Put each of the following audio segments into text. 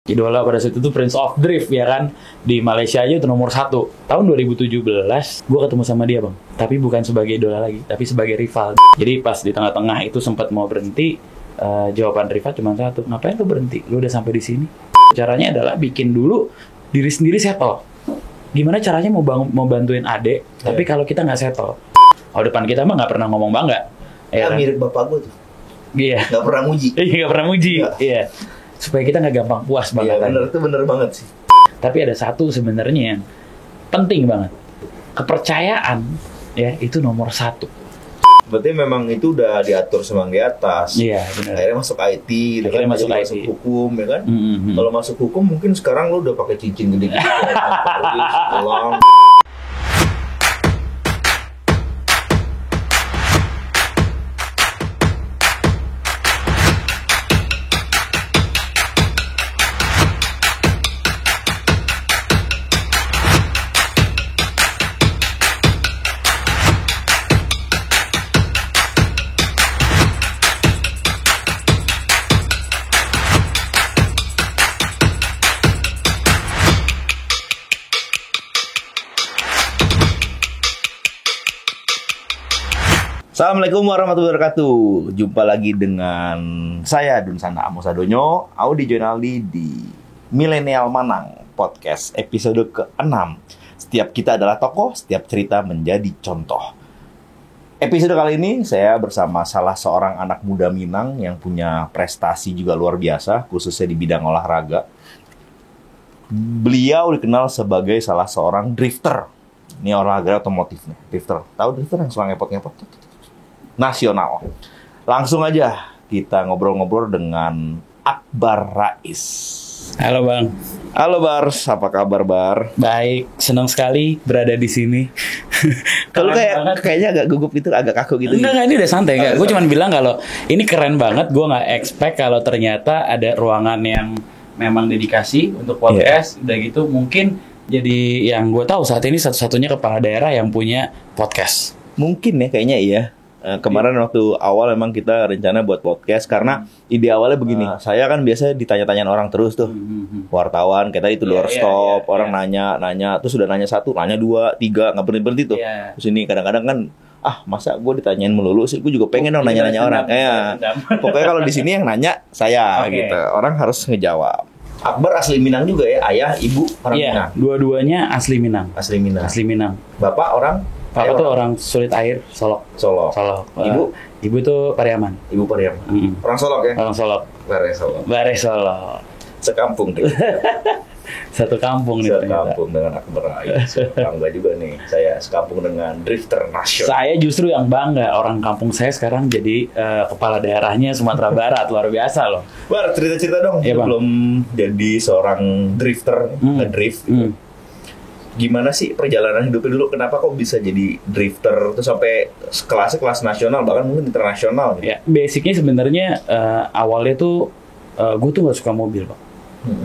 Idola pada saat itu Prince of Drift ya kan. Di Malaysia aja itu nomor 1. Tahun 2017 gue ketemu sama dia bang. Tapi bukan sebagai idola lagi, tapi sebagai rival. Jadi pas di tengah-tengah itu sempat mau berhenti, jawaban rival cuma satu, ngapain lu berhenti? Lu udah sampai di sini. Caranya adalah bikin dulu diri sendiri settle. Gimana caranya mau bantuin adek, tapi kalau kita nggak settle. Oh, depan kita mah nggak pernah ngomong bangga. Ya, kan? Mirip bapak gue tuh. Iya. Nggak pernah muji. Iya, nggak pernah muji. Iya. Supaya kita nggak gampang puas banget. Iya, bener, itu bener banget sih. Tapi ada satu sebenarnya yang penting banget. Kepercayaan ya itu nomor 1. Berarti memang itu udah diatur semang di atas. Iya, benar. Akhirnya masuk IT, Akhirnya masuk hukum, ya kan? Mm-hmm. Kalau masuk hukum mungkin sekarang lo udah pakai cincin gede-gede. Tolong. Assalamualaikum warahmatullahi wabarakatuh. Jumpa lagi dengan saya Dunsana Amos Adonyo, Audi Jonaldi di Milenial Manang Podcast episode ke-6. Setiap kita adalah tokoh, setiap cerita menjadi contoh. Episode kali ini saya bersama salah seorang anak muda Minang yang punya prestasi juga luar biasa, khususnya di bidang olahraga. Beliau dikenal sebagai salah seorang drifter. Ini olahraga otomotif nih, drifter. Tahu drifter yang suka ngepot-ngepot? Nasional. Langsung aja kita ngobrol-ngobrol dengan Akbar Rais. Halo bang. Halo Bars, apa kabar Bar? Baik, senang sekali berada di sini. Kalau kayaknya agak gugup gitu, agak kaku gitu. Enggak, ini udah santai. Enggak, gue cuma bilang kalau ini keren banget. Gue nggak expect kalau ternyata ada ruangan yang memang dedikasi untuk podcast. Udah gitu mungkin jadi yang gue tahu saat ini satu-satunya kepala daerah yang punya podcast. Mungkin ya, kayaknya iya. Kemarin waktu awal memang kita rencana buat podcast karena ide awalnya begini. Saya kan biasa ditanya-tanyain orang terus tuh. Wartawan, kita itu doorstop, orang nanya, terus udah nanya 1, nanya 2, 3, nggak berhenti tuh. Terus ini kadang-kadang kan, masa gue ditanyain melulu sih, gue juga pengen dong nanya-nanya orang. Pokoknya kalau di sini yang nanya saya gitu. Orang harus ngejawab. Akbar asli Minang juga ya, ayah, ibu orang Minang. Dua-duanya asli Minang. Asli Minang. Asli Minang. Bapak orang? Bapak tuh orang Sulit Air, Solok. Ibu tuh Pariaman. Ibu Pariaman. Orang Solok ya? Orang Solok. Bare Solok. Sekampung tuh. Satu kampung nih. Sekampung dengan Akbar Rais. Bangga juga nih. Saya sekampung dengan drifter nasional. Saya justru yang bangga. Orang kampung saya sekarang jadi kepala daerahnya Sumatera Barat. Luar biasa loh. Bar, cerita-cerita dong. Ya, sebelum jadi seorang drifter, ngedrift. Gimana sih perjalanan hidupnya dulu? Kenapa kok bisa jadi drifter? Terus sampai kelas nasional, bahkan mungkin internasional gitu. Ya, basicnya sebenarnya awalnya tuh gue tuh nggak suka mobil, Pak.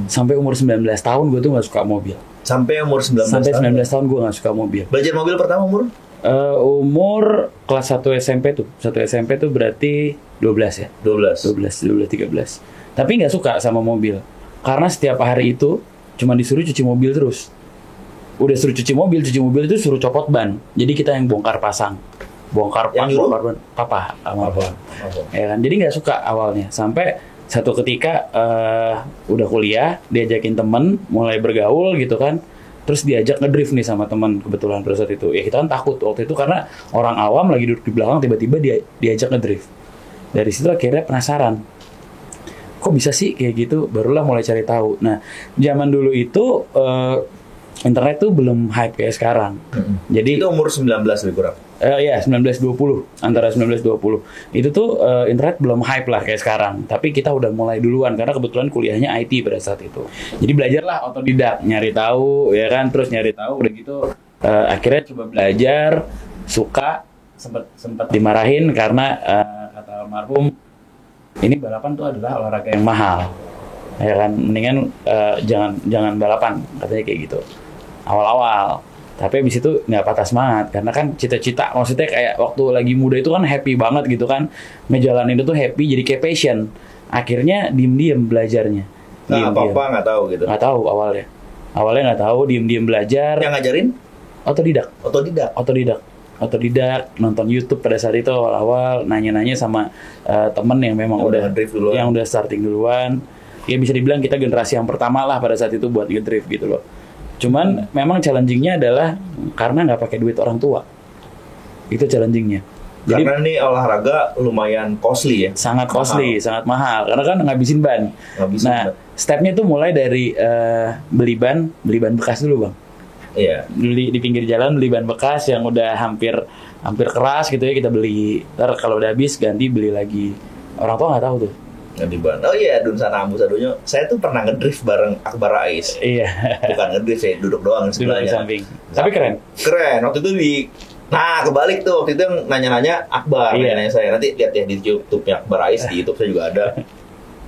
Sampai umur 19 tahun gue tuh nggak suka mobil. Sampai umur 19 Sampai 19 tahun? tahun gue nggak suka mobil. Belajar mobil pertama umur? Umur kelas 1 SMP tuh. 1 SMP tuh berarti 12 ya? 12, 13. Tapi nggak suka sama mobil. Karena setiap hari itu cuma disuruh cuci mobil terus. Udah suruh cuci mobil itu suruh copot ban. Jadi kita yang bongkar pasang. Bongkar ban. Papa. Ya kan? Jadi nggak suka awalnya. Sampai satu ketika udah kuliah, diajakin temen, mulai bergaul gitu kan. Terus diajak ngedrift nih sama teman kebetulan pada saat itu. Ya kita kan takut waktu itu karena orang awam lagi duduk di belakang tiba-tiba diajak ngedrift. Dari situ akhirnya penasaran. Kok bisa sih kayak gitu? Barulah mulai cari tahu. Nah, zaman dulu itu internet tuh belum hype kayak sekarang. Jadi itu umur 19 lebih kurang. Iya, 19-20, antara 19-20. Itu tuh internet belum hype lah kayak sekarang. Tapi kita udah mulai duluan karena kebetulan kuliahnya IT pada saat itu. Jadi belajarlah otodidak, nyari tahu ya kan, terus nyari tahu udah gitu akhirnya coba belajar, suka, sempat dimarahin karena kata almarhum ini balapan tuh adalah olahraga yang mahal. Ya kan, mendingan jangan balapan katanya kayak gitu. Awal-awal. Tapi abis itu nggak patah semangat karena kan cita-cita, maksudnya kayak waktu lagi muda itu kan happy banget gitu kan, ngejalanin itu happy, jadi kayak passion. Akhirnya diem-diem belajarnya. Nah, apa-apa nggak tahu gitu. Nggak tahu awalnya nggak tahu, diem belajar. Yang ngajarin Otodidak nonton YouTube pada saat itu awal-awal, nanya-nanya sama temen yang memang udah ngedrift duluan. yang udah starting duluan. Ya bisa dibilang kita generasi yang pertama lah pada saat itu buat ngedrift gitu loh. Cuman memang challengingnya adalah karena nggak pakai duit orang tua. Itu challengingnya. Jadi Karena nih olahraga lumayan costly ya. sangat costly, sangat mahal. Karena kan ngabisin ban. Nah, stepnya tuh mulai dari beli ban bekas dulu bang. Iya. Beli di pinggir jalan, beli ban bekas yang udah hampir keras gitu ya, kita beli. Ntar kalau udah habis ganti beli lagi. Orang tua nggak tahu tuh. Ganti ban. Oh iya, Dun Sana Ambusadonyo. Saya tuh pernah ngedrift bareng Akbar Rais. Iya. Bukan ngedrift, saya duduk doang di Duduk di sebelahnya. samping. Tapi keren. Keren. Waktu itu Nah, kebalik tuh. Waktu itu yang nanya-nanya Akbar. Iya. Nanya saya. Nanti lihat ya di YouTube-nya Akbar Rais. Di YouTube saya juga ada.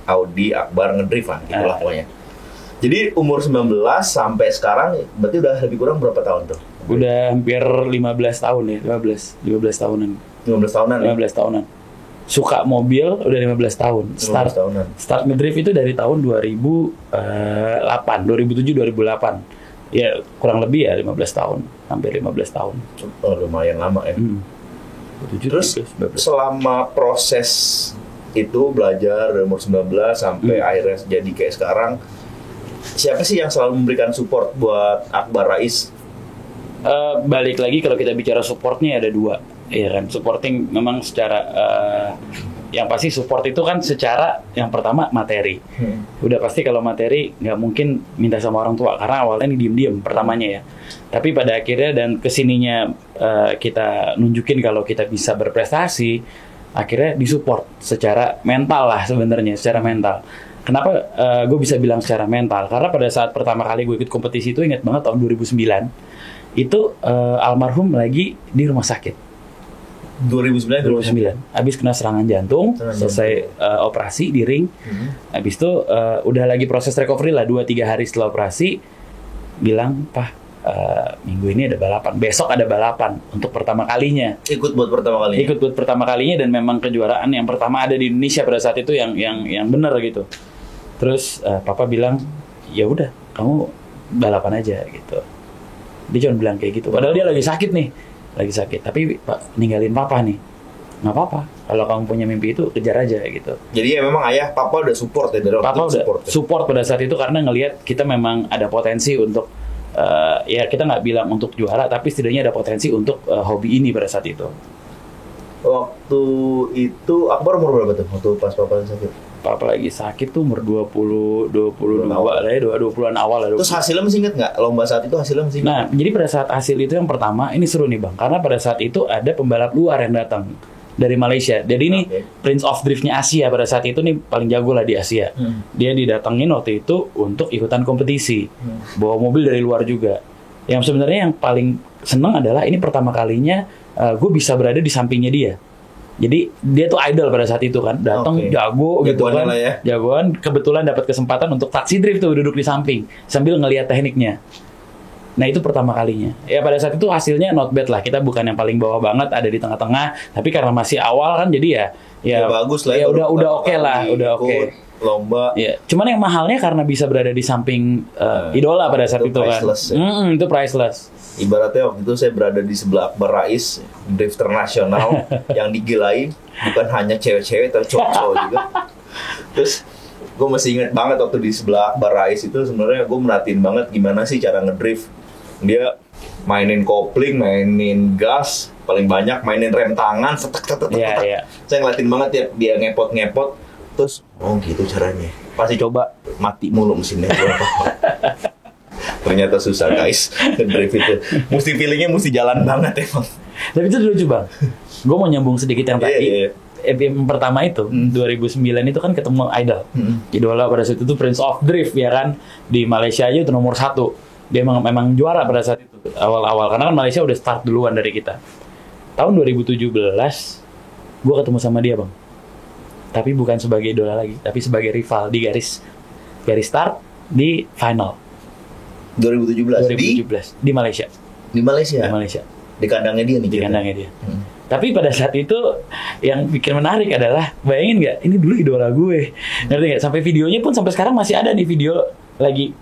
Audi Akbar ngedrift lah. Gitulah pokoknya. Jadi umur 19 sampai sekarang berarti udah lebih kurang berapa tahun tuh? Udah hampir 15 tahun ya. 15 tahunan. 15 tahunan ya? 15 tahunan. Suka mobil udah 15 tahun. 15 tahunan. Start ngedrift itu dari tahun 2007 2008. Ya kurang lebih ya 15 tahun, hampir 15 tahun. Oh, lumayan lama ya. Terus 17, 19. selama proses itu belajar dari umur 19 sampai akhirnya jadi kayak sekarang, siapa sih yang selalu memberikan support buat Akbar Rais? Balik lagi kalau kita bicara supportnya ada dua, ya kan. Supporting memang secara yang pasti support itu kan secara yang pertama materi. Udah pasti kalau materi nggak mungkin minta sama orang tua karena awalnya ini diem-diem pertamanya ya. Tapi pada akhirnya dan kesininya kita nunjukin kalau kita bisa berprestasi, akhirnya disupport secara mental lah sebenarnya, secara mental. Kenapa gue bisa bilang secara mental? Karena pada saat pertama kali gue ikut kompetisi itu ingat banget tahun 2009 itu almarhum lagi di rumah sakit. 2009 habis kena serangan jantung, selesai operasi di ring. Habis itu udah lagi proses recovery lah 2-3 hari setelah operasi, bilang, "Pak, minggu ini ada balapan, besok ada balapan untuk pertama kalinya." Ikut buat pertama kalinya dan memang kejuaraan yang pertama ada di Indonesia pada saat itu yang benar gitu. Terus papa bilang, "Ya udah, kamu balapan aja gitu." Dia cuma bilang kayak gitu. Padahal dia lagi sakit nih. Tapi Pak ninggalin papa nih, nggak apa-apa. Kalau kamu punya mimpi itu kejar aja gitu. Jadi ya memang papa udah support ya dari waktu Papa udah support pada saat itu karena ngelihat kita memang ada potensi untuk ya kita nggak bilang untuk juara, tapi setidaknya ada potensi untuk hobi ini pada saat itu. Waktu itu Akbar umur berapa tuh waktu pas papa sakit? Papa lagi sakit tuh umur 22 lah ya, 20-an awal lah. Terus hasilnya masih inget nggak? Lomba saat itu hasilnya masih inget? Nah, jadi pada saat hasil itu yang pertama, ini seru nih Bang, karena pada saat itu ada pembalap luar yang datang dari Malaysia. Jadi ini Prince of Drift-nya Asia pada saat itu nih paling jago lah di Asia. Dia didatengin waktu itu untuk ikutan kompetisi, bawa mobil dari luar juga. Yang sebenarnya yang paling seneng adalah ini pertama kalinya gue bisa berada di sampingnya dia. Jadi dia tuh idol pada saat itu kan, datang jago gitu kan, jagoan. Kebetulan dapat kesempatan untuk taksi drift tuh duduk di samping sambil ngelihat tekniknya. Nah itu pertama kalinya. Ya pada saat itu hasilnya not bad lah. Kita bukan yang paling bawah banget, ada di tengah-tengah. Tapi karena masih awal kan, jadi ya bagus lah. Ya udah oke lah, udah oke. Lomba. Ya, cuman yang mahalnya karena bisa berada di samping idola pada saat itu kan. Itu priceless. Ibaratnya waktu itu saya berada di sebelah Akbar Rais, drifter nasional yang digilai bukan hanya cewek-cewek tapi cowok-cowok juga. Terus gue masih ingat banget waktu di sebelah Akbar Rais itu sebenarnya gue merhatiin banget gimana sih cara ngedrift. Dia mainin kopling, mainin gas, paling banyak mainin rem tangan, setek. Saya ngeliatin banget ya dia ngepot. Terus gitu caranya. Pasti coba mati mulu mesinnya. Ternyata susah guys, ngedrift itu. Feelingnya mesti jalan banget emang. Tapi itu lucu Bang. Gue mau nyambung sedikit yang tadi. Yang pertama itu 2009 itu kan ketemu idol. Idola pada saat itu Prince of Drift ya kan. Di Malaysia aja itu nomor 1. Dia memang juara pada saat itu awal-awal karena kan Malaysia udah start duluan dari kita. Tahun 2017 gue ketemu sama dia Bang. Tapi bukan sebagai idola lagi, tapi sebagai rival di garis start di final. 2017 di Malaysia. Di Malaysia. Di kandangnya dia nih. Di kandangnya dia. Tapi pada saat itu yang bikin menarik adalah bayangin nggak, ini dulu idola gue, ngerti nggak? Sampai videonya pun sampai sekarang masih ada di video lagi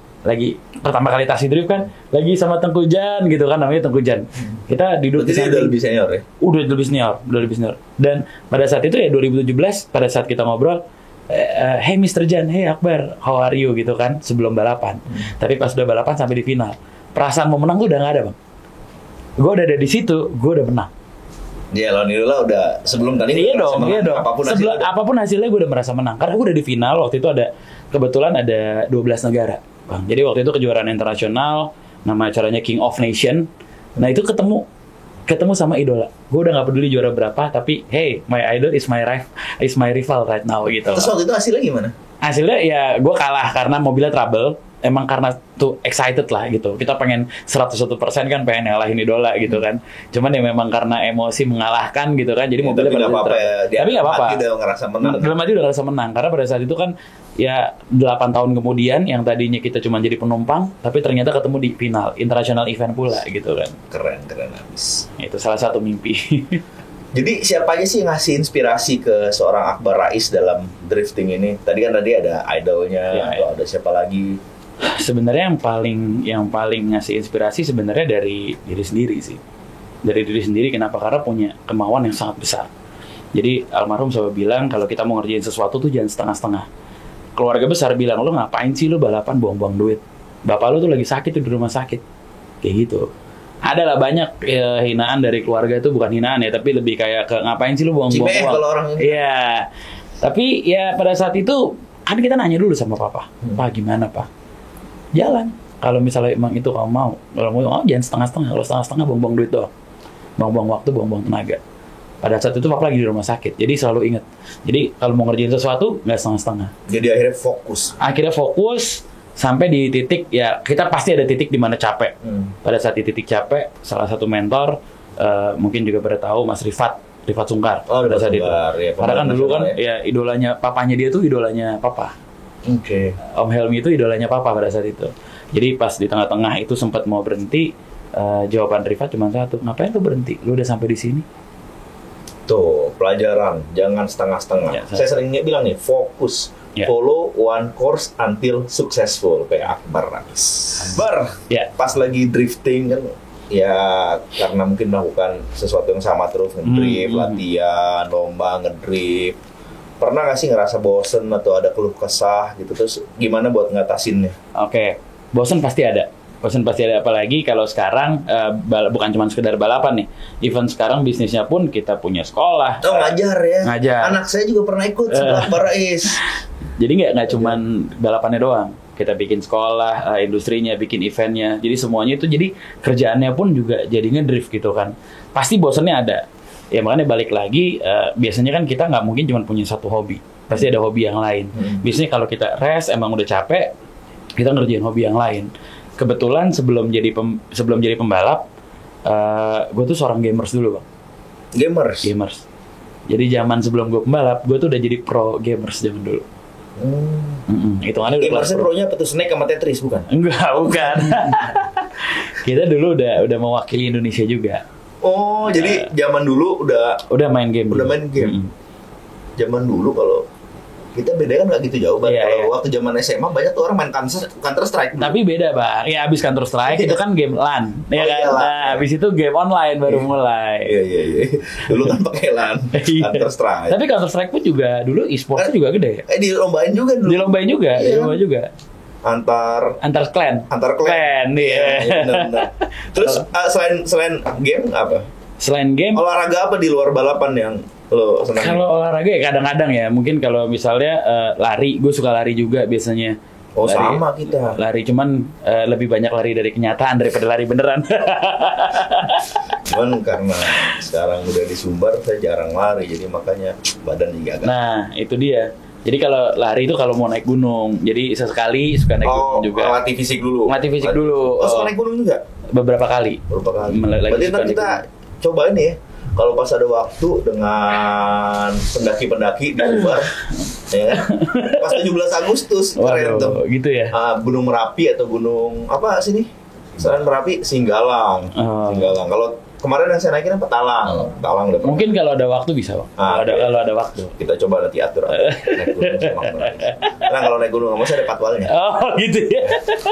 pertama kali taksi drift kan, lagi sama Tengku Jan gitu kan, namanya Tengku Jan. Kita duduk di Jadi udah lebih senior ya? Udah lebih senior. Dan pada saat itu ya 2017 pada saat kita ngobrol, hey Mr. Jan, hey Akbar, how are you gitu kan sebelum balapan. Tapi pas udah balapan sampai di final, perasaan mau menang gue udah nggak ada bang. Gue udah ada di situ, gue udah menang. Iya, lawan idola udah sebelum tadi. Iya dong. Apapun apapun hasilnya gue udah merasa menang karena gue udah di final. Waktu itu kebetulan ada 12 negara bang. Jadi waktu itu kejuaraan internasional, nama acaranya King of Nation. Nah itu ketemu sama idola. Gue udah nggak peduli juara berapa, tapi hey, my idol is my rival right now gitu. Terus waktu itu hasilnya gimana? Hasilnya ya gue kalah karena mobilnya trouble. Emang karena tuh excited lah gitu. Kita pengen 101% kan pengen ngalahin idola gitu kan. Cuman ya memang karena emosi mengalahkan gitu kan. Jadi mobilnya pada apa-apa ya. Tapi nggak apa-apa. Udah ngerasa menang. Dalam hati udah ngerasa menang. Karena pada saat itu kan ya 8 tahun kemudian yang tadinya kita cuma jadi penumpang, tapi ternyata ketemu di final international event pula gitu kan. Keren habis. Itu salah satu mimpi. Jadi siapa aja sih ngasih inspirasi ke seorang Akbar Rais dalam drifting ini? Tadi ada idolnya, atau ada siapa lagi? Sebenarnya yang paling ngasih inspirasi sebenarnya dari diri sendiri sih. Dari diri sendiri, kenapa? Karena punya kemauan yang sangat besar. Jadi almarhum selalu bilang kalau kita mau ngerjain sesuatu tuh jangan setengah-setengah. Keluarga besar bilang, lo ngapain sih lo balapan buang-buang duit? Bapak lo tuh lagi sakit tuh di rumah sakit. Kayak gitu. Adalah banyak hinaan dari keluarga itu, bukan hinaan ya, tapi lebih kayak ke ngapain sih lo buang-buang uang. Kalau orang ini. Iya. Tapi ya pada saat itu kan kita nanya dulu sama papa. Pak gimana pak? Jalan. Kalau misalnya emang itu kamu mau, kalau mau jangan setengah-setengah. Kalau setengah-setengah buang-buang duit doang, buang-buang waktu, buang-buang tenaga. Pada saat itu papa lagi di rumah sakit, jadi selalu ingat. Jadi kalau mau ngerjain sesuatu nggak setengah-setengah. Jadi akhirnya fokus sampai di titik ya kita pasti ada titik di mana capek. Pada saat di titik capek, salah satu mentor mungkin juga pada tahu Mas Rifat Sungkar. Pada saat itu. Ya, karena kan dulu kan ya idolanya papanya dia tuh idolanya papa. Oke. Om Helmi itu idolanya papa pada saat itu. Jadi pas di tengah-tengah itu sempat mau berhenti, jawaban Rifat cuma satu, ngapain lu berhenti? Lu udah sampai di sini. Tuh, pelajaran, jangan setengah-setengah. Ya, saya sering bilang nih, fokus. Ya. Follow one course until successful, kayak Akbar Rais. Akbar, pas lagi drifting kan, ya karena mungkin melakukan sesuatu yang sama terus, ngedrift, latihan, lomba, ngedrift. Pernah nggak sih ngerasa bosen atau ada keluh kesah gitu, terus gimana buat ngatasinnya? Oke, bosen pasti ada, apalagi kalau sekarang bukan cuma sekedar balapan nih, event sekarang bisnisnya pun kita punya sekolah. Ngajar ya? Ngajar. Anak saya juga pernah ikut sekolah Akbar Rais. Jadi nggak cuma balapannya doang, kita bikin sekolah, industrinya, bikin eventnya, jadi semuanya itu jadi kerjaannya pun juga jadi ngedrift gitu kan. Pasti bosennya ada. Ya makanya balik lagi, biasanya kan kita nggak mungkin cuma punya satu hobi. Pasti ada hobi yang lain. Biasanya kalau kita rest, emang udah capek, kita ngerjain hobi yang lain. Kebetulan sebelum jadi pembalap, gue tuh seorang gamers dulu bang. Gamers. Jadi zaman sebelum gue pembalap, gue tuh udah jadi pro gamers zaman dulu. Hitungannya udah gamersnya pro-nya apa tuh? Snake sama Tetris bukan? Enggak, bukan. Kita dulu udah mewakili Indonesia juga. Oh, jadi zaman dulu udah main game. Zaman dulu kalau kita beda kan nggak gitu jauh, kalau waktu zaman SMA banyak tuh orang main Counter Strike. Tapi beda bang, ya abis Counter Strike itu kan game LAN, ya kan. Nah, abis itu game online baru mulai. Iya. Dulu kan pakai LAN, Counter Strike. Tapi Counter Strike pun juga dulu e-sportsnya juga gede. Dilombain juga dulu. Dilombain juga. Antar clan. Iya. Benar. Terus selain game apa? Selain game, olahraga apa di luar balapan yang lo senang? Kalau olahraga ya kadang-kadang ya, mungkin kalau misalnya lari, gue suka lari juga biasanya. Oh lari, sama kita. Lari cuman lebih banyak lari dari kenyataan daripada lari beneran. Cuman karena sekarang udah di Sumbar, saya jarang lari, jadi makanya badan juga agak. Nah itu dia. Jadi kalau lari itu kalau mau naik gunung, jadi sesekali suka naik gunung juga. Latih fisik dulu. Oh, suka naik gunung juga? Beberapa kali. Berarti nanti kita cobain ya. Kalau pas ada waktu dengan pendaki-pendaki di luar, ya kan? Pas 17 Agustus, keren tuh. Gitu ya. Gunung Merapi atau gunung apa sini? Selain Merapi, Singgalang. Kalau kemarin yang saya naikin apa Talang udah pernah. Mungkin kalau ada waktu bisa, Bang. Kalau ada waktu. Kita coba nanti atur naik gunung sama Akbar. Karena kalau naik gunung sama saya ada patwalnya. Oh gitu ya.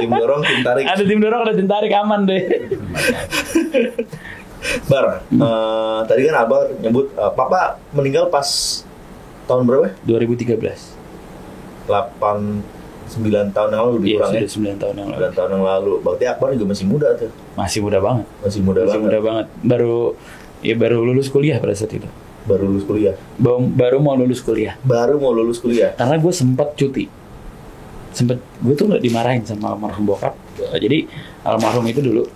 Tim dorong, tim tarik. Ada tim dorong, ada tim tarik, aman deh. Bar, tadi kan Akbar nyebut Papa meninggal pas tahun berapa? 2013. 9 tahun yang lalu lebih kurang ya. Sudah 9 tahun yang lalu. 9 tahun yang lalu. Berarti Akbar juga masih muda tuh. Masih muda banget. Masih muda banget. Baru lulus kuliah pada saat itu. Baru lulus kuliah. Baru mau lulus kuliah. Karena gue sempat cuti. Gue tuh nggak dimarahin sama almarhum bokap. Jadi almarhum itu dulu,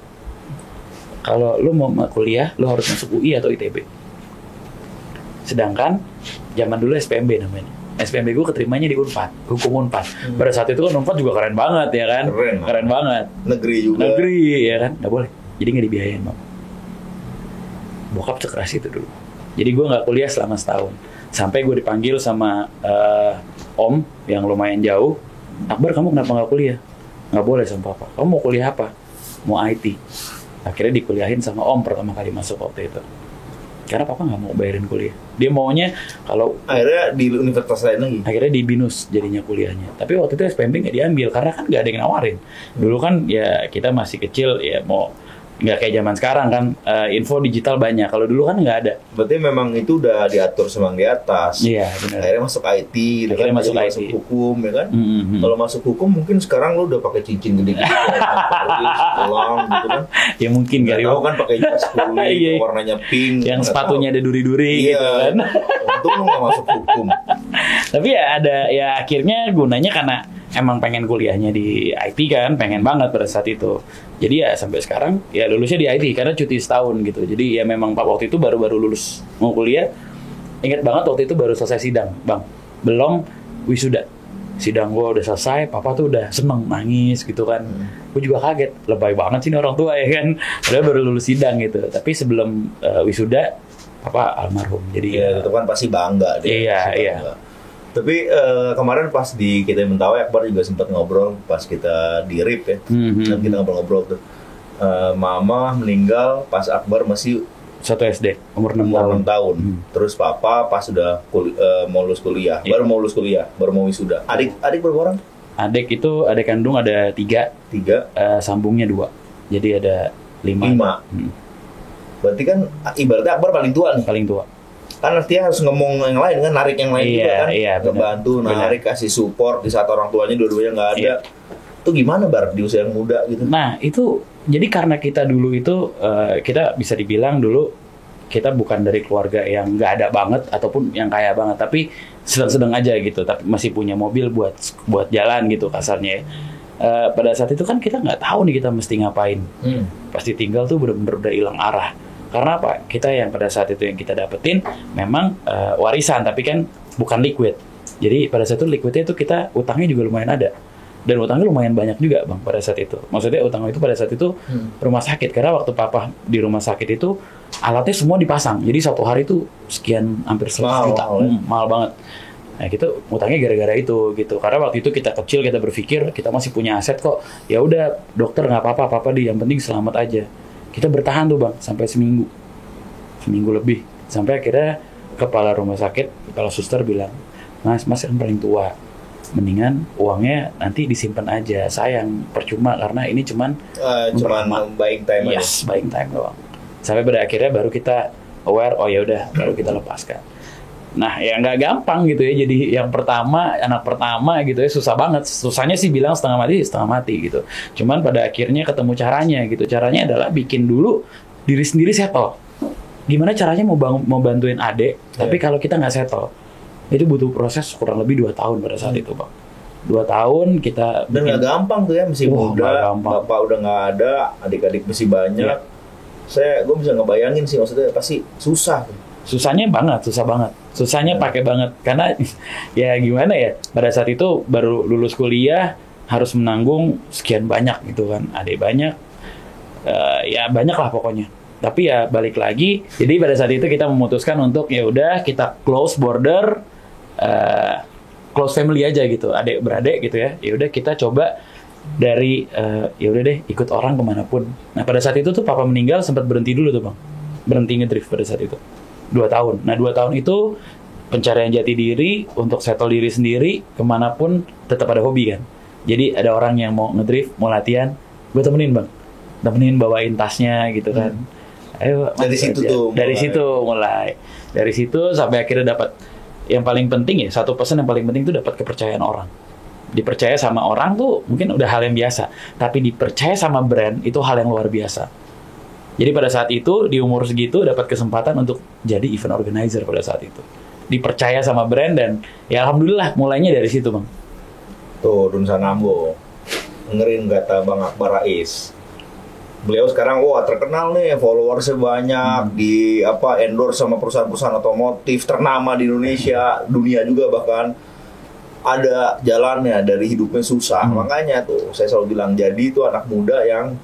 kalau lu mau kuliah, lu harus masuk UI atau ITB. Sedangkan zaman dulu SPMB namanya. SPMB gue keterimanya di Unpad, hukum Unpad. Pada saat itu kan Unpad juga keren banget ya kan? Keren banget. Negeri juga. Negeri ya kan? Nggak boleh. Jadi nggak dibiayain, Bang. Bokap sekeras itu dulu. Jadi gue nggak kuliah selama setahun. Sampai gue dipanggil sama Om yang lumayan jauh. Akbar, kamu kenapa nggak kuliah? Nggak boleh sama Papa. Kamu mau kuliah apa? Mau IT. Akhirnya dikuliahin sama Om pertama kali masuk waktu itu. Karena Papa nggak mau bayarin kuliah. Dia maunya kalau akhirnya di universitas lain lagi. Akhirnya di BINUS jadinya kuliahnya. Tapi waktu itu SPMB nggak diambil karena kan nggak ada yang nawarin. Dulu kan ya kita masih kecil ya mau nggak kayak zaman sekarang kan, info digital banyak. Kalau dulu kan nggak ada. Berarti memang itu udah diatur semang di atas. Iya benar. Akhirnya masuk IT, akhirnya masuk IT. Masuk hukum ya kan. Kalau masuk hukum mungkin sekarang lu udah pakai cincin gede-gede, pulang gitu kan. Ya mungkin kali. Tahu kan pakai jas kulit, warnanya pink. Yang sepatunya ada duri-duri gitu kan. Untung lu nggak masuk hukum. Tapi ya akhirnya gunanya karena emang pengen kuliahnya di IT kan, pengen banget pada saat itu. Jadi ya sampai sekarang ya lulusnya di IT karena cuti setahun gitu. Jadi ya memang Pak waktu itu baru lulus mau kuliah. Ingat banget waktu itu baru selesai sidang, Bang. Belum wisuda. Sidang gue udah selesai, Papa tuh udah seneng nangis gitu kan. Gue juga kaget, lebay banget sih ini orang tua ya kan. Padahal baru lulus sidang gitu. Tapi sebelum wisuda, Papa almarhum. Jadi ya itu kan pasti bangga dia. Iya. Bangga. Tapi kemarin pas di kita Mentawai, Akbar juga sempat ngobrol pas kita di RIP ya. Dan kita ngobrol-ngobrol tuh. Mama meninggal pas Akbar masih 1 SD, umur 6 tahun. Terus Papa pas sudah mau lulus kuliah, baru mau lulus kuliah, baru mau wisuda. Adik berapa orang? Adik kandung ada 3. Sambungnya 2. Jadi ada 5. Berarti kan ibaratnya Akbar paling tua nih. Paling tua. Kan artinya harus ngomong yang lain kan, narik yang lain juga kan, ngebantu, narik, kasih support di saat orang tuanya dua-duanya nggak ada. Itu gimana Bar di usia yang muda gitu? Nah itu jadi karena kita dulu itu kita bisa dibilang dulu kita bukan dari keluarga yang nggak ada banget ataupun yang kaya banget, tapi sedang-sedang aja gitu, tapi masih punya mobil buat jalan gitu kasarnya. Pada saat itu kan kita nggak tahu nih kita mesti ngapain. Pasti tinggal tuh bener-bener udah hilang arah. Karena apa? Kita yang pada saat itu yang kita dapetin memang warisan, tapi kan bukan liquid. Jadi pada saat itu liquidnya itu kita utangnya juga lumayan ada. Dan utangnya lumayan banyak juga Bang pada saat itu. Maksudnya utang itu pada saat itu rumah sakit. Karena waktu Papa di rumah sakit itu alatnya semua dipasang. Jadi satu hari itu sekian hampir 100 juta. Mahal banget. Nah gitu utangnya gara-gara itu gitu. Karena waktu itu kita kecil kita berpikir kita masih punya aset kok. Ya udah dokter nggak apa-apa, Papa yang penting selamat aja. Kita bertahan tuh Bang sampai seminggu lebih, sampai akhirnya kepala rumah sakit, kepala suster bilang, Mas yang paling tua, mendingan uangnya nanti disimpan aja, sayang percuma karena ini cuman buying time aja. Buying time doang. Sampai pada akhirnya baru kita aware, oh ya udah baru kita lepaskan. Nah ya nggak gampang gitu ya, jadi yang pertama, anak pertama gitu ya susah banget. Susahnya sih bilang setengah mati gitu. Cuman pada akhirnya ketemu caranya gitu. Caranya adalah bikin dulu diri sendiri settle. Gimana caranya mau bantuin adik, tapi kalau kita nggak settle, itu butuh proses kurang lebih 2 tahun pada saat itu Bang. 2 tahun kita dan nggak gampang tuh ya, masih muda, bapak udah nggak ada, adik-adik masih banyak. Gue bisa ngebayangin sih, maksudnya pasti susah. Susahnya susahnya pakai banget karena ya gimana ya, pada saat itu baru lulus kuliah harus menanggung sekian banyak gitu kan, adik banyak, ya banyak lah pokoknya. Tapi ya balik lagi, jadi pada saat itu kita memutuskan untuk ya udah kita close border, close family aja gitu, adik beradik gitu ya. Ya udah kita coba dari ya udah deh ikut orang kemanapun. Nah pada saat itu tuh Papa meninggal sempat berhenti dulu tuh Bang. berhenti ngedrift pada saat itu. 2 tahun. Nah 2 tahun itu pencarian jati diri, untuk settle diri sendiri, kemanapun tetap ada hobi kan. Jadi ada orang yang mau ngedrift, mau latihan, gue temenin bang. Temenin bawain tasnya gitu kan. Ayo, dari situ tuh. Dari situ mulai. Dari situ sampai akhirnya dapat yang paling penting ya, satu pesan yang paling penting itu dapat kepercayaan orang. Dipercaya sama orang tuh mungkin udah hal yang biasa, tapi dipercaya sama brand itu hal yang luar biasa. Jadi pada saat itu di umur segitu dapat kesempatan untuk jadi event organizer pada saat itu. Dipercaya sama brand dan ya alhamdulillah mulainya dari situ bang. Tuh Dunsa Nambo, dengerin kata Bang Akbar Rais. Beliau sekarang wah terkenal nih, followersnya banyak, di endorse sama perusahaan-perusahaan otomotif ternama di Indonesia, dunia juga bahkan. Ada jalannya dari hidupnya susah. Makanya tuh saya selalu bilang jadi itu anak muda yang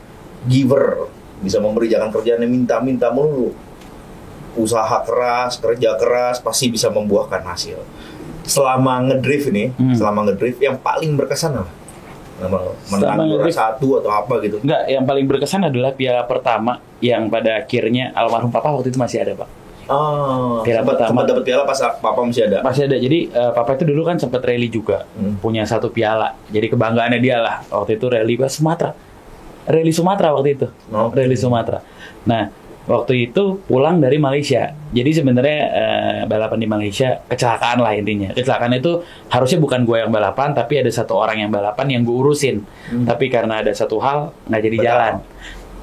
giver, bisa memberi, jangan kerjanya minta-minta melulu. Usaha keras, kerja keras pasti bisa membuahkan hasil. Selama ngedrift ini, selama ngedrift yang paling berkesan apa? Menang juara 1 atau apa gitu? Enggak, yang paling berkesan adalah piala pertama yang pada akhirnya almarhum papa waktu itu masih ada pak. Oh, sempat dapat piala pas papa masih ada. Masih ada. Jadi papa itu dulu kan sempat rally juga, punya 1 piala. Jadi kebanggaannya dia lah. Waktu itu rally Sumatera. Rally Sumatera waktu itu. Rally Sumatera. Nah, waktu itu pulang dari Malaysia. Jadi sebenarnya balapan di Malaysia kecelakaan lah intinya. Kecelakaan itu harusnya bukan gue yang balapan, tapi ada 1 orang yang balapan yang gue urusin. Tapi karena ada 1 hal nggak jadi jalan.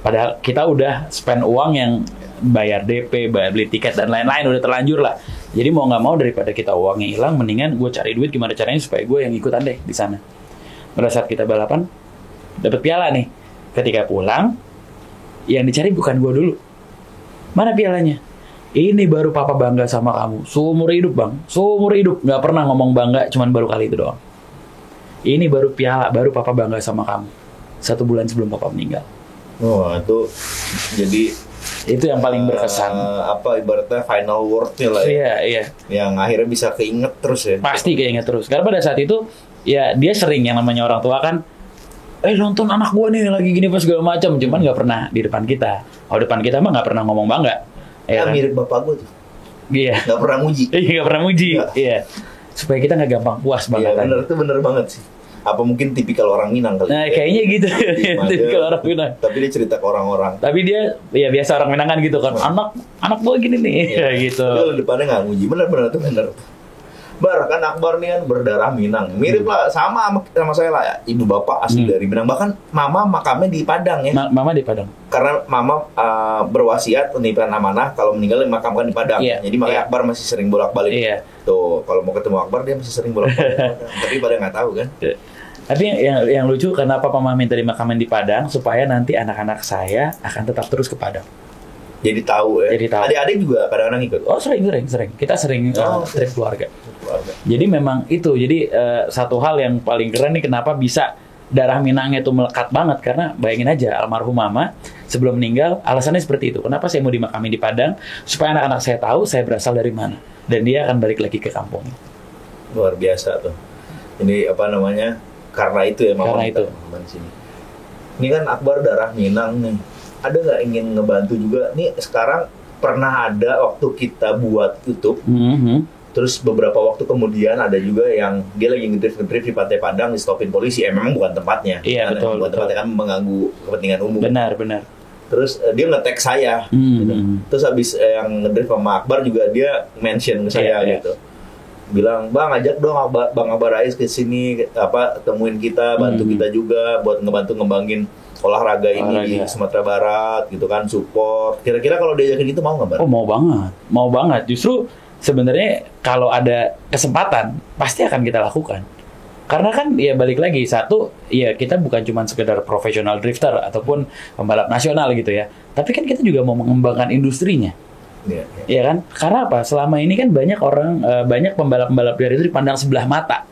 Padahal kita udah spend uang yang bayar DP, bayar beli tiket dan lain-lain udah terlanjur lah. Jadi mau nggak mau daripada kita uangnya hilang, mendingan gue cari duit gimana caranya supaya gue yang ikutan deh di sana. Pada saat kita balapan dapat piala nih. Ketika pulang, yang dicari bukan gue dulu. Mana pialanya? Ini baru papa bangga sama kamu. Seumur hidup bang, seumur hidup nggak pernah ngomong bangga, cuman baru kali itu doang. Ini baru piala, baru papa bangga sama kamu. 1 bulan sebelum papa meninggal. Wah itu jadi itu yang paling berkesan. Ibaratnya final word-nya lah ya. Iya. Yang akhirnya bisa keinget terus ya. Pasti keinget terus. Karena pada saat itu ya dia sering yang namanya orang tua kan, nonton anak gua nih lagi gini pas segala macam, cuman nggak pernah di depan kita. Kalau depan kita mah nggak pernah ngomong bangga. Ya, mirip bapak gua tuh. Iya. Nggak pernah muji. Iya nggak pernah muji. Iya. Supaya kita nggak gampang puas banget. Iya bener, itu bener banget sih. Apa mungkin tipikal orang Minang kali? Nah kayaknya gitu. Tipikal orang Minang. Tapi dia cerita ke orang-orang. Tapi dia ya biasa orang Minang kan gitu kan. Anak gua gini nih. Ya, gitu. Tapi depannya nggak muji. Bener tuh bener. Bar kan Akbar nih kan berdarah Minang. Mirip lah sama saya lah ya. Ibu bapak asli dari Minang. Bahkan mama makamnya di Padang ya. Mama di Padang. Karena mama berwasiat penitipan amanah kalau meninggal dimakamkan di Padang. Yeah. Jadi makanya Akbar masih sering bolak-balik. Yeah. Tuh kalau mau ketemu Akbar dia masih sering bolak-balik. Tapi pada nggak tahu kan. Tapi yang lucu kenapa Papa minta dimakamkan di Padang supaya nanti anak-anak saya akan tetap terus ke Padang. Jadi tahu ya. Jadi tahu. Adik-adik juga kadang-kadang ikut. Oh sering. Kita sering trip keluarga. Jadi memang itu. Jadi satu hal yang paling keren nih kenapa bisa darah Minangnya itu melekat banget karena bayangin aja almarhum mama sebelum meninggal alasannya seperti itu. Kenapa saya mau dimakamin di Padang supaya anak-anak saya tahu saya berasal dari mana dan dia akan balik lagi ke kampungnya. Luar biasa tuh. Ini karena itu ya mama. Karena itu. Sini. Ini kan Akbar darah Minang nih. Ada nggak ingin ngebantu juga? Nih sekarang pernah ada waktu kita buat YouTube. Terus beberapa waktu kemudian ada juga yang dia lagi ngedrift di Pantai Padang di stopin polisi. Memang bukan tempatnya. Iya betul. Bukan tempatnya kan mengganggu kepentingan umum. Benar. Terus dia nge-tag saya. Gitu. Terus habis yang ngedrift sama Akbar juga dia mention ke saya gitu. Bilang, "Bang, ajak dong Bang Akbar Rais ke sini temuin kita, bantu kita juga buat ngebantu ngembangin olahraga ini di Sumatera Barat gitu kan, support." Kira-kira kalau diajakin gitu mau nggak, Bang? Oh, mau banget. Justru sebenarnya kalau ada kesempatan pasti akan kita lakukan. Karena kan ya balik lagi satu, ya kita bukan cuma sekedar profesional drifter ataupun pembalap nasional gitu ya. Tapi kan kita juga mau mengembangkan industrinya. Iya kan? Karena apa? Selama ini kan banyak pembalap-pembalap liar itu dipandang sebelah mata.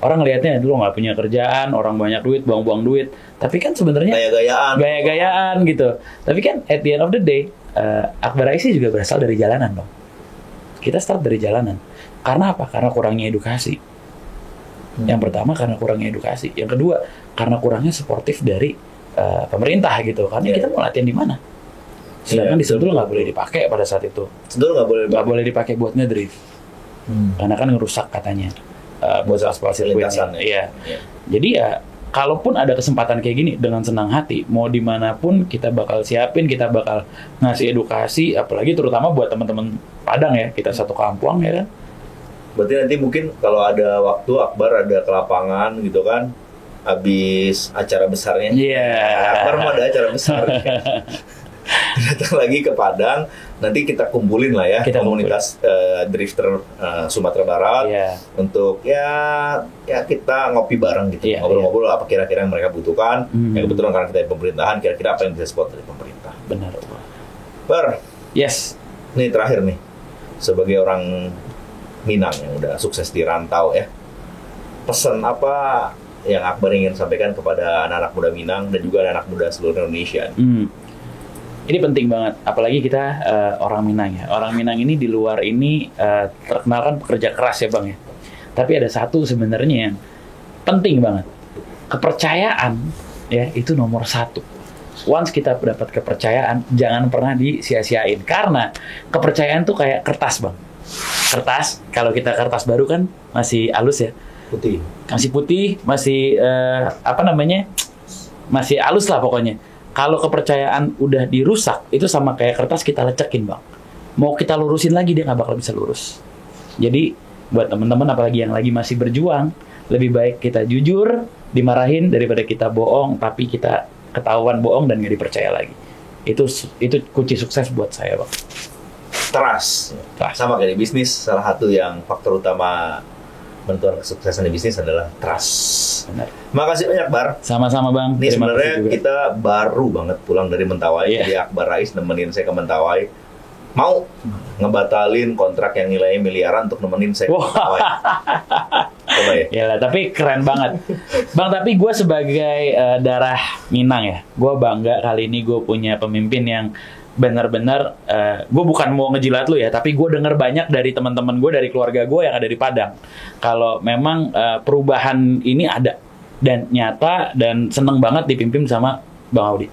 Orang ngelihatnya lu nggak punya kerjaan, orang banyak duit, buang-buang duit. Tapi kan sebenarnya gaya-gayaan gitu. Tapi kan at the end of the day, Akbar Rais juga berasal dari jalanan, Bang. Kita start dari jalanan. Karena apa? Karena kurangnya edukasi. Yang pertama karena kurangnya edukasi. Yang kedua karena kurangnya suportif dari pemerintah gitu. Karena kita mau latihan di mana? Sedangkan di Sentul nggak boleh dipakai pada saat itu. Sentul nggak boleh Dipakai buat ngedrift. Karena kan ngerusak katanya. Buat aspal sirkuitnya. Iya. Jadi ya, kalaupun ada kesempatan kayak gini, dengan senang hati, mau dimanapun kita bakal siapin, kita bakal ngasih edukasi, apalagi terutama buat teman-teman Padang ya, kita satu kampung ya kan. Berarti nanti mungkin kalau ada waktu Akbar ada ke lapangan gitu kan, habis acara besarnya. Iya. Akbar mau ada acara besar. Datang lagi ke Padang, nanti kita kumpulin lah ya komunitas drifter Sumatera Barat untuk ya kita ngopi bareng gitu, ngobrol-ngobrol apa kira-kira yang mereka butuhkan. Ya kebetulan karena kita di pemerintahan, kira-kira apa yang bisa support dari pemerintah. Benar. Bar. Yes. Nih terakhir nih, sebagai orang Minang yang udah sukses di rantau ya, pesan apa yang Akbar ingin sampaikan kepada anak-anak muda Minang dan juga anak-anak muda seluruh Indonesia? Ini penting banget, apalagi kita orang Minang ya. Orang Minang ini di luar ini terkenal kan pekerja keras ya Bang ya. Tapi ada satu sebenarnya yang penting banget. Kepercayaan ya itu nomor satu. Once kita dapat kepercayaan, jangan pernah disia-siain. Karena kepercayaan tuh kayak kertas Bang. Kertas, kalau kita kertas baru kan masih halus ya. Putih. Masih putih, masih masih halus lah pokoknya. Kalau kepercayaan udah dirusak, itu sama kayak kertas kita lecekin Bang. Mau kita lurusin lagi, dia nggak bakal bisa lurus. Jadi, buat teman-teman apalagi yang lagi masih berjuang, lebih baik kita jujur, dimarahin daripada kita bohong, tapi kita ketahuan bohong dan nggak dipercaya lagi. Itu kunci sukses buat saya Bang. Trust. Sama kayak di bisnis, salah satu yang faktor utama menentukan kesuksesan di bisnis adalah trust. Benar. Makasih banyak Bar. Sama-sama Bang. Ini sebenarnya kita baru banget pulang dari Mentawai. Jadi Akbar Rais nemenin saya ke Mentawai. Mau ngebatalin kontrak yang nilainya miliaran untuk nemenin saya ke Mentawai. Coba ya. Yalah, tapi keren banget. Bang, tapi gue sebagai darah Minang ya, gue bangga kali ini gue punya pemimpin yang benar-benar, gue bukan mau ngejilat lu ya, tapi gue dengar banyak dari teman-teman gue, dari keluarga gue yang ada di Padang. Kalau memang perubahan ini ada dan nyata dan seneng banget dipimpin sama Bang Audi.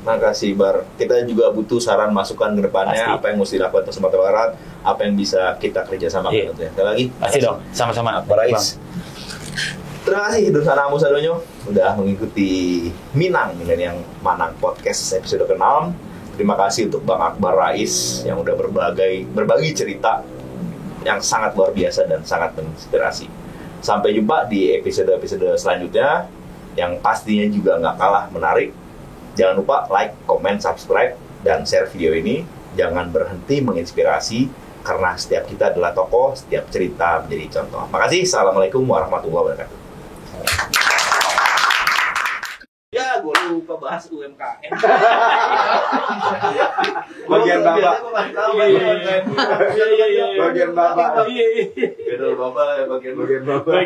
Makasih Bar. Kita juga butuh saran masukan ke depannya. Pasti. Apa yang mesti dilakukan untuk Sumatera Barat, apa yang bisa kita kerjasama kan tentunya. Sekali lagi. Pasti dong. Sama-sama. Akbar Rais. Terima kasih Dursana Musadonyo udah mengikuti Minang yang Manang Podcast episode ke-6. Terima kasih untuk Bang Akbar Rais yang udah berbagi cerita yang sangat luar biasa dan sangat menginspirasi. Sampai jumpa di episode-episode selanjutnya yang pastinya juga nggak kalah menarik. Jangan lupa like, comment, subscribe, dan share video ini. Jangan berhenti menginspirasi karena setiap kita adalah tokoh, setiap cerita menjadi contoh. Makasih. Assalamualaikum warahmatullahi wabarakatuh. Ya, gue lupa bahas UMKM. Bagian bapak. Bagian bapak. bapak. Bagian bapak.